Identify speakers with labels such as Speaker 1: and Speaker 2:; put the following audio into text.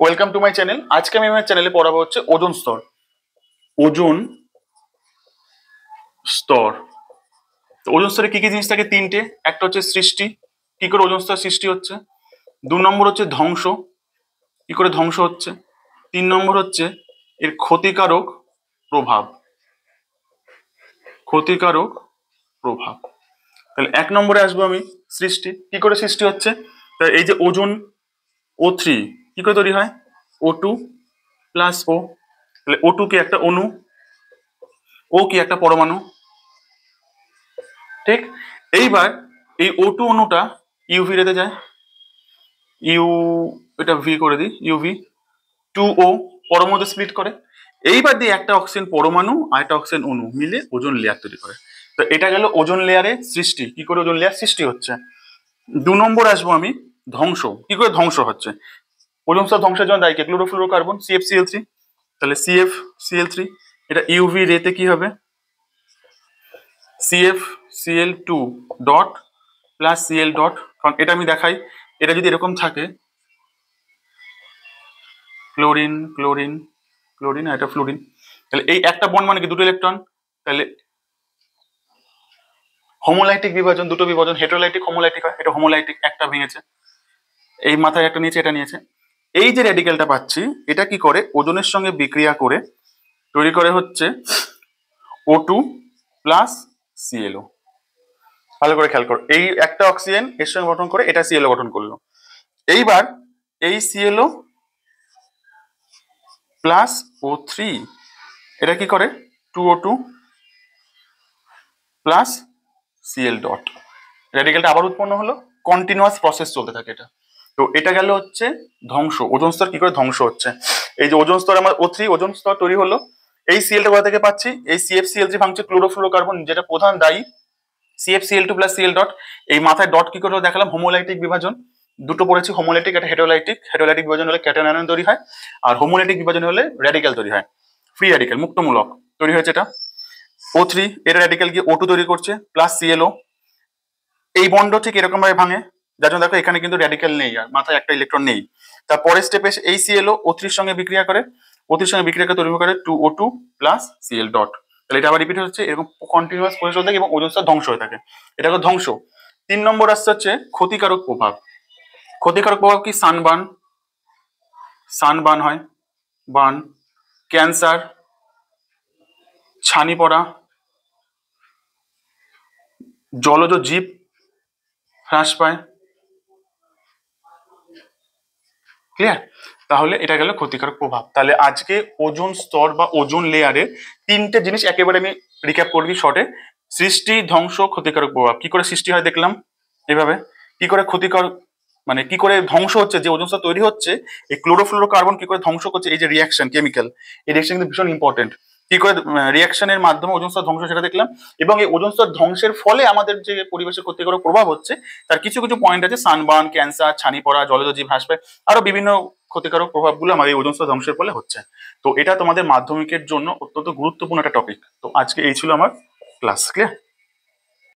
Speaker 1: Welcome to my channel. আজকে আমি আমার চ্যানেলে পড়াবো হচ্ছে ওজোন স্তর। ওজোন স্তর। তো ওজোন স্তরে কি কি জিনিস থাকে? তিনটে। একটা হচ্ছে সৃষ্টি, কি করে ওজোন স্তর সৃষ্টি হচ্ছে। 2 নম্বর হচ্ছে ধ্বংস, কি করে ধ্বংস হচ্ছে। 3 নম্বর হচ্ছে এর ক্ষতিকারক প্রভাব। ক্ষতিকারক প্রভাব। তাহলে 1 নম্বরে আসবো আমি, সৃষ্টি। কি করে সৃষ্টি হচ্ছে? তা এই যে ওজোন O3 কি করে তৈরি হয়? O2 plus O। তাহলে O2 কি একটা অণু, ও কি একটা পরমাণু, ঠিক? এইবার এই O2 অণুটা ইউভি রেতে যায়, ইউ এটা ভি করে দিই, ইউভি 2O পরমাণুতে স্প্লিট করে। এইবার দিয়ে একটা অক্সিজেন পরমাণু আর একটা অক্সিজেন অণু মিলে ওজোন লেয়ার তৈরি করে। তো এটা গেল ওজোন লেয়ারের সৃষ্টি, কি করে ওজোন লেয়ার সৃষ্টি হচ্ছে। 2 নম্বর আসবো আমি, ধ্বংস। কি করে ধ্বংস হচ্ছে? ওজোন স্তর ধ্বংসের জন্য দায়ী কে? Chlorofluorocarbon, CFCl3। তাহলে CFCl3 এটা ইউভি রেতে কি হবে? CFCl2 dot plus Cl dot. কারণ এটা আমি দেখাই, এটা যদি এরকম থাকে, ক্লোরিন ক্লোরিন ক্লোরিন আর এটা ফ্লোরিন, তাহলে এই একটা বন্ড মানে কি? 2টো ইলেকট্রন। তাহলে হোমোলাইটিক বিভাজন, দুটো বিভাজন, হেটেরোলাইটিক হোমোলাইটিক হয়। এটা হোমোলাইটিক, একটা ভেঙেছে, এই মাথায় একটা নিয়েছে, এটা নিয়েছে। এই যে রেডিক্যালটা পাচ্ছি, এটা কি করে? ওজনের সঙ্গে বিক্রিয়া করে তৈরি করে হচ্ছে O2 প্লাস ClO। ভালো করে খেয়াল করো, এই একটা অক্সিজেন এর সঙ্গে গঠন করে এটা ClO গঠন করলো। এইবার এই ClO প্লাস O3 এটা কি করে? 2O2 plus Cl dot. রেডিক্যালটা আবার উৎপন্ন হলো, কন্টিনিউয়াস প্রসেস চলতে থাকে এটা। তো এটা গেল হচ্ছে ধ্বংস। ওজোন স্তর কি করে ধ্বংস হচ্ছে। এই যে ওজোন স্তর আমার O3 ওজোন স্তর তৈরি হলো, এই Clটা কোথা থেকে পাচ্ছি? এই CFCl3 ভাঙছে ক্লোরোফ্লোরোকার্বন, যেটা প্রধান দায়ী। CFCl2 প্লাস Cl ডট, এই মাথায় ডট কি করে দেখালাম? হোমোলাইটিক বিভাজন। দুটো পড়েছি, হোমোলাইটিক একটা হেটেরোলাইটিক। হেটেরোলাইটিক বিভাজন হলে ক্যাটায়ন আয়ন তৈরি হয়, আর হোমোলাইটিক বিভাজন হলে র্যাডিক্যাল তৈরি হয়, ফ্রি র্যাডিক্যাল, মুক্তমূলক তৈরি হয়েছে এটা। O3 এর র্যাডিক্যাল গিয়ে O2 তৈরি করছে প্লাস ClO। এই বন্ড ঠিক এরকম ভাবে ভাঙে, যার জন্য দেখো এখানে কিন্তু র্যাডিক্যাল নেই, আর মাথায় একটা ইলেকট্রন নেই। তারপরে স্টেপে এই ClO O3 এর সঙ্গে বিক্রিয়া করে, O3 এর সঙ্গে বিক্রিয়া করে তৈরি করে 2O2 প্লাস Cl ডট। তাহলে এটা আবার রিপিট হচ্ছে, এরকম কন্টিনিউয়াস প্রসেস চলতে থাকে এবং ওজোন স্তর ধ্বংস হয়ে থাকে। এটা হলো ধ্বংস। 3 নম্বর আসছে হচ্ছে ক্ষতিকারক প্রভাব। ক্ষতিকারক প্রভাব কি? সানবার্ন, সানবার্ন হয়, বার্ন, ক্যান্সার, ছানি পড়া, জলজ জীব হ্রাস পায়। ক্লিয়ার? তাহলে এটা গেল ক্ষতিকারক প্রভাব। তাহলে আজকে ওজোন স্তর বা ওজোন লেয়ারের তিনটে জিনিস একেবারে আমি রিক্যাপ করে দিই শর্টে। সৃষ্টি, ধ্বংস, ক্ষতিকারক প্রভাব। কি করে সৃষ্টি হয় দেখলাম এভাবে, কি করে ক্ষতিকারক মানে কি করে ধ্বংস হচ্ছে, যে ওজোন স্তর তৈরি হচ্ছে, এই ক্লোরোফ্লোরোকার্বন কি করে ধ্বংস করছে, এই যে রিয়াকশন কেমিক্যাল, এই রিয়াকশন কিন্তু ভীষণ ইম্পর্টেন্ট। কি করে রিয়াকশনের মাধ্যমে ওজোন স্তর ধ্বংস, সেটা দেখলাম। এবং এই ওজোন স্তর ধ্বংসের ফলে আমাদের যে পরিবেশের ক্ষতিকারক প্রভাব হচ্ছে, তার কিছু কিছু পয়েন্ট আছে, সানবার্ন, ক্যান্সার, ছানি পড়া, জলজ জীব হ্রাস পায়, আরো বিভিন্ন ক্ষতিকারক প্রভাবগুলো আমাদের এই ওজোন স্তর ধ্বংসের ফলে হচ্ছে। তো এটা তোমাদের মাধ্যমিকের জন্য অত্যন্ত গুরুত্বপূর্ণ একটা টপিক। তো আজকে এই ছিল আমার ক্লাস। ক্লিয়ার?